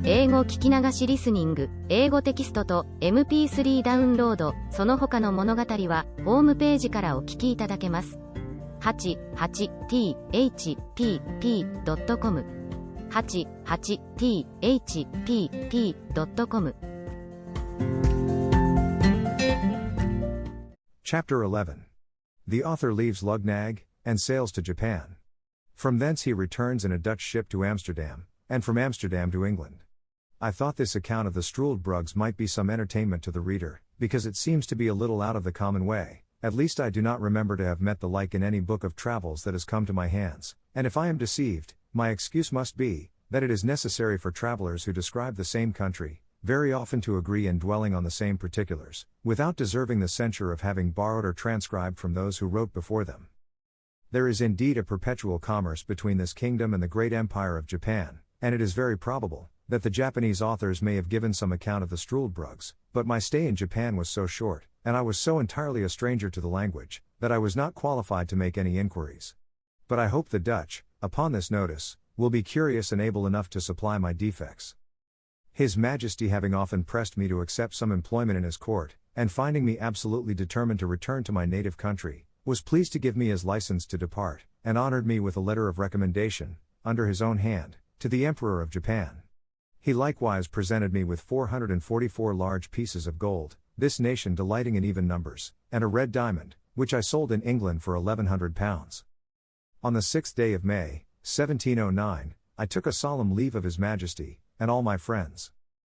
英語聞き流しリスニング、英語テキストと MP3 ダウンロード、その他の物語はホームページからお聞きいただけます。88thpp.com 88thpp.com Chapter 11. The author leaves Luggnagg, and sails to Japan. From thence he returns in a Dutch ship to Amsterdam, and from Amsterdam to England. I thought this account of the Struldbrugs might be some entertainment to the reader, because it seems to be a little out of the common way. At least I do not remember to have met the like in any book of travels that has come to my hands, and if I am deceived, my excuse must be, that it is necessary for travelers who describe the same country, very often to agree in dwelling on the same particulars, without deserving the censure of having borrowed or transcribed from those who wrote before them. There is indeed a perpetual commerce between this kingdom and the great empire of Japan, and it is very probable that the Japanese authors may have given some account of the Struldbrugs, but my stay in Japan was so short, and I was so entirely a stranger to the language, that I was not qualified to make any inquiries. But I hope the Dutch, upon this notice, will be curious and able enough to supply my defects. His Majesty having often pressed me to accept some employment in his court, and finding me absolutely determined to return to my native country, was pleased to give me his license to depart, and honored me with a letter of recommendation, under his own hand, to the Emperor of Japan. He likewise presented me with 444 large pieces of gold, this nation delighting in even numbers, and a red diamond, which I sold in England for £1,100. On the 6th day of May, 1709, I took a solemn leave of His Majesty, and all my friends.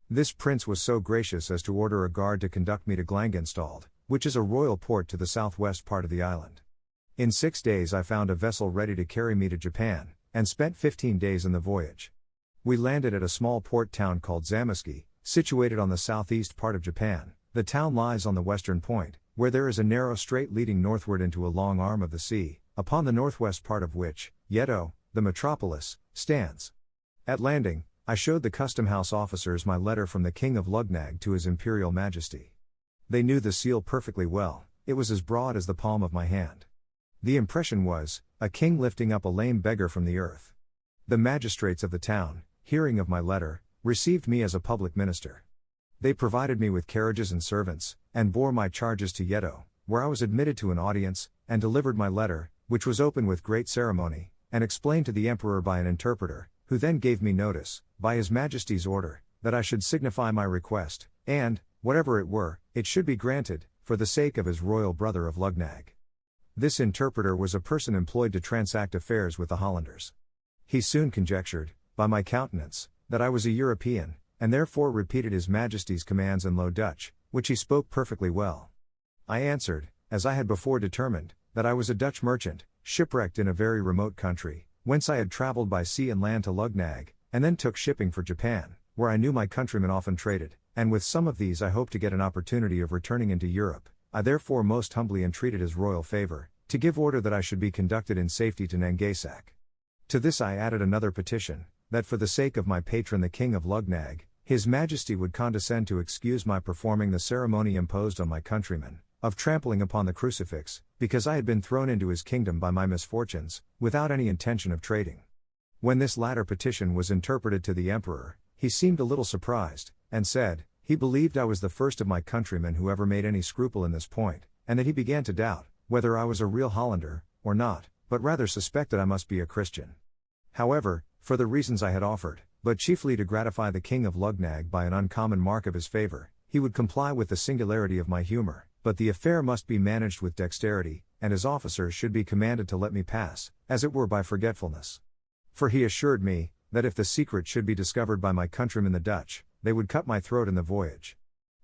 This prince was so gracious as to order a guard to conduct me to Glangenstald, which is a royal port to the southwest part of the island. In 6 days I found a vessel ready to carry me to Japan, and spent 15 days in the voyage. We landed at a small port town called Zamoski, situated on the southeast part of Japan. The town lies on the western point, where there is a narrow strait leading northward into a long arm of the sea, upon the northwest part of which, Yedo, the metropolis, stands. At landing, I showed the custom house officers my letter from the King of Luggnagg to His Imperial Majesty. They knew the seal perfectly well, it was as broad as the palm of my hand. The impression was, a king lifting up a lame beggar from the earth. The magistrates of the town, hearing of my letter, received me as a public minister. They provided me with carriages and servants, and bore my charges to Yedo, where I was admitted to an audience, and delivered my letter, which was opened with great ceremony, and explained to the emperor by an interpreter, who then gave me notice, by His Majesty's order, that I should signify my request, and, whatever it were, it should be granted, for the sake of his royal brother of Luggnagg. This interpreter was a person employed to transact affairs with the Hollanders. He soon conjectured, by my countenance, that I was a European, and therefore repeated His Majesty's commands in Low Dutch, which he spoke perfectly well. I answered, as I had before determined, that I was a Dutch merchant, shipwrecked in a very remote country, whence I had travelled by sea and land to Luggnagg, and then took shipping for Japan, where I knew my countrymen often traded, and with some of these I hoped to get an opportunity of returning into Europe. I therefore most humbly entreated his royal favour, to give order that I should be conducted in safety to Nangasak. To this I added another petition, that for the sake of my patron the King of Luggnagg, His Majesty would condescend to excuse my performing the ceremony imposed on my countrymen, of trampling upon the crucifix, because I had been thrown into his kingdom by my misfortunes, without any intention of trading. When this latter petition was interpreted to the emperor, he seemed a little surprised, and said, he believed I was the first of my countrymen who ever made any scruple in this point, and that he began to doubt, whether I was a real Hollander, or not, but rather suspected I must be a Christian. However, for the reasons I had offered, but chiefly to gratify the King of Luggnagg by an uncommon mark of his favour, he would comply with the singularity of my humour, but the affair must be managed with dexterity, and his officers should be commanded to let me pass, as it were by forgetfulness. For he assured me, that if the secret should be discovered by my countrymen the Dutch, they would cut my throat in the voyage.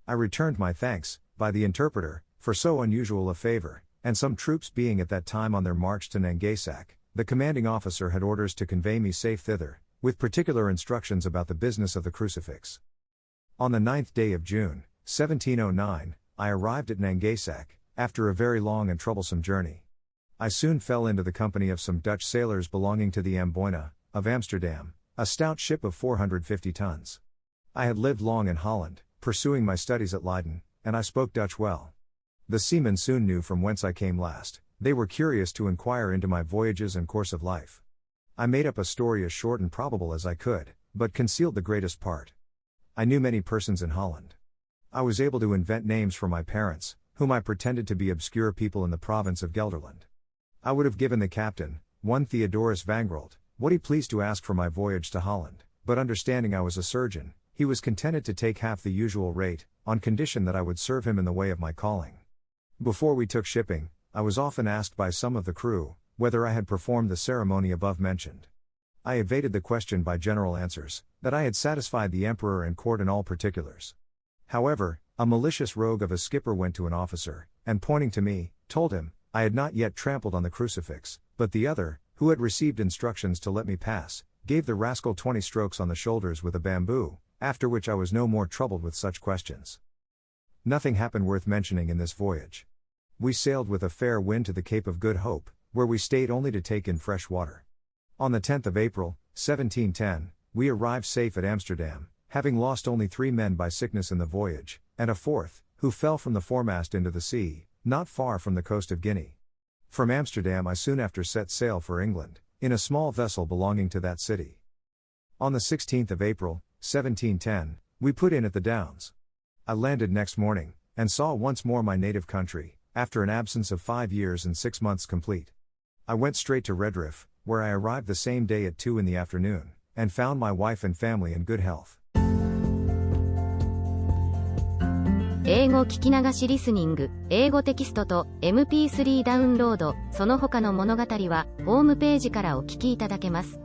I returned my thanks, by the interpreter, for so unusual a favour, and some troops being at that time on their march to Nangasak, the commanding officer had orders to convey me safe thither, with particular instructions about the business of the crucifix. On the 9th day of June, 1709, I arrived at Nangasak, after a very long and troublesome journey. I soon fell into the company of some Dutch sailors belonging to the Amboina, of Amsterdam, a stout ship of 450 tons. I had lived long in Holland, pursuing my studies at Leiden, and I spoke Dutch well. The seamen soon knew from whence I came last. They were curious to inquire into my voyages and course of life. I made up a story as short and probable as I could, but concealed the greatest part. I knew many persons in Holland. I was able to invent names for my parents, whom I pretended to be obscure people in the province of Gelderland. I would have given the captain, one Theodorus Vangrold, what he pleased to ask for my voyage to Holland, but understanding I was a surgeon, he was contented to take half the usual rate, on condition that I would serve him in the way of my calling. Before we took shipping, I was often asked by some of the crew, whether I had performed the ceremony above mentioned. I evaded the question by general answers, that I had satisfied the emperor and court in all particulars. However, a malicious rogue of a skipper went to an officer, and pointing to me, told him, I had not yet trampled on the crucifix, but the other, who had received instructions to let me pass, gave the rascal 20 strokes on the shoulders with a bamboo, after which I was no more troubled with such questions. Nothing happened worth mentioning in this voyage. We sailed with a fair wind to the Cape of Good Hope, where we stayed only to take in fresh water. On the 10th of April, 1710, we arrived safe at Amsterdam, having lost only 3 men by sickness in the voyage, and a 4th, who fell from the foremast into the sea, not far from the coast of Guinea. From Amsterdam I soon after set sail for England, in a small vessel belonging to that city. On the 16th of April, 1710, we put in at the Downs. I landed next morning, and saw once more my native country, after an absence of 5 years and 6 months complete. I went straight to Redriff, where I arrived the same day at 2 in the afternoon, and found my wife and family in good health. 英語聞き流しリスニング、英語テキストと MP3 ダウンロード、その他の物語は、ホームページからお聞きいただけます。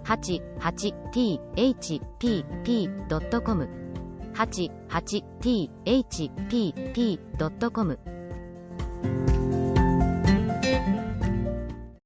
88thpp.com 88thpp.com